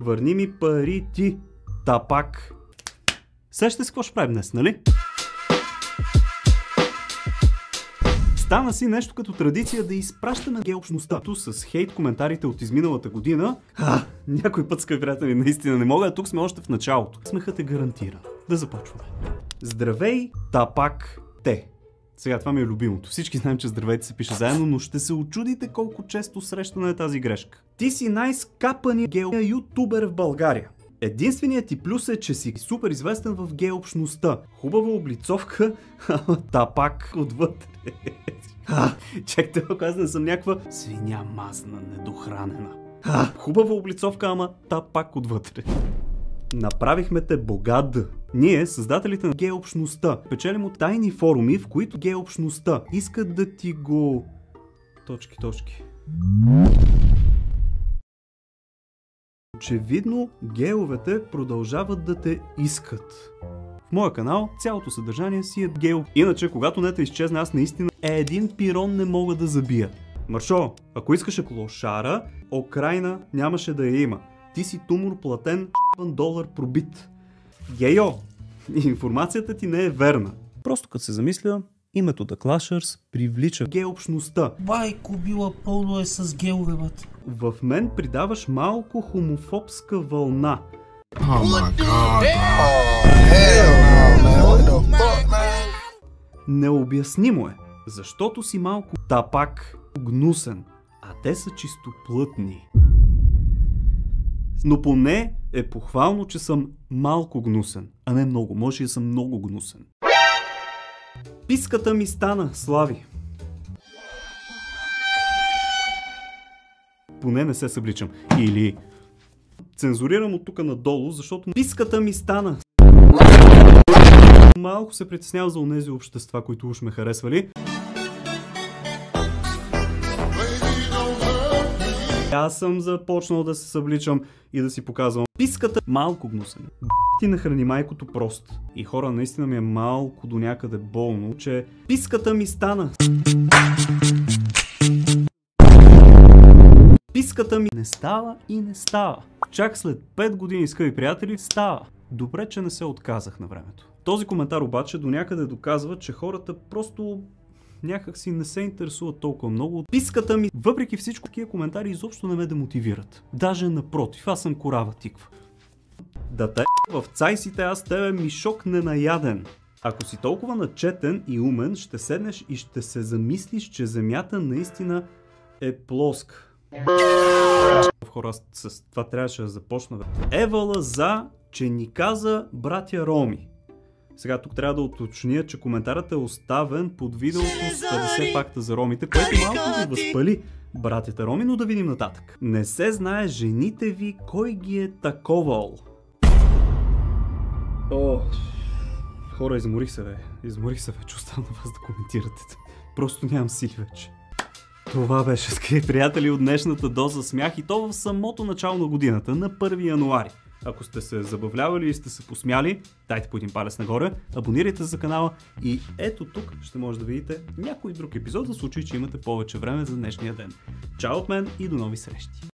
Върни ми пари ти. Та пак. Сещате се какво ще правим днес, нали? Стана си нещо като традиция да изпращаме гей-общността. Ту с хейт коментарите от изминалата година. Някой път, скъпи приятели, наистина не мога, а тук сме още в началото. Смехът е гарантиран. Да започваме. Здравей, та пак те. Сега това ми е любимото. Всички знаем, че здравейте се пише заедно, но ще се очудите колко често срещана е тази грешка. Ти си най-скапани гей-ютубер в България. Единственият ти плюс е, че си супер известен в гей-общността. Хубава облицовка, та пак отвътре. Чакайте, ако аз не съм някаква свиня мазна, недохранена. Хубава облицовка, ама та пак отвътре. Направихме те богат. Ние, създателите на гей-общността, печелим от тайни форуми, в които гей-общността искат да ти го... Точки. Очевидно, гейовете продължават да те искат. В моя канал цялото съдържание си е гео. Иначе, когато нета изчезне, аз наистина един пирон не мога да забия. Маршо, ако искаше клошара, Украйна нямаше да я има. Ти си тумор платен $1 пробит. Гейо, информацията ти не е верна. Просто като се замисля, името The Clashers привлича гей-общността. Байко, била пълно е с геове, бат. В мен придаваш малко хомофобска вълна. Необяснимо е, защото си малко тапак гнусен, а те са чистоплътни. Но поне е похвално, че съм малко гнусен, а не много. Може и да съм много гнусен. Писката ми стана, Слави. Поне не се събличам. Или цензурирам от тук надолу, защото писката ми стана. Малко се притеснявам за онези общества, които уж ме харесвали. Аз съм започнал да се събличам и да си показвам писката малко гнусен. Ти нахрани майкото просто. И хора, наистина ми е малко до някъде болно, че писката ми стана. Писката ми не става и не става. Чак след 5 години, скъпи приятели, става. Добре, че не се отказах на времето. Този коментар обаче до някъде доказва, че хората просто някак си не се интересуват толкова много от писката ми. Въпреки всичко, такива коментари изобщо не ме демотивират. Даже напротив, аз съм корава тиква. Да те в цайсите, аз тебе мишок ненаяден. Ако си толкова начетен и умен, ще седнеш и ще се замислиш, че земята наистина е плоска. Хора, с това трябваше да започна. Евала за, че ни каза братя Роми. Сега тук трябва да уточня, че коментарът е оставен под видеото с 50 факта за ромите, което малко ви възпали братята Роми, но да видим нататък. Не се знае жените ви кой ги е таковал. Хора, изморих се, че оставам на вас да коментирате. Просто нямам сили вече. Това беше, скъпи приятели, от днешната доза смях, и то в самото начало на годината, на 1 януари. Ако сте се забавлявали и сте се посмяли, дайте по един палец нагоре, абонирайте за канала и ето тук ще може да видите някой друг епизод, за случай, че имате повече време за днешния ден. Чао от мен и до нови срещи!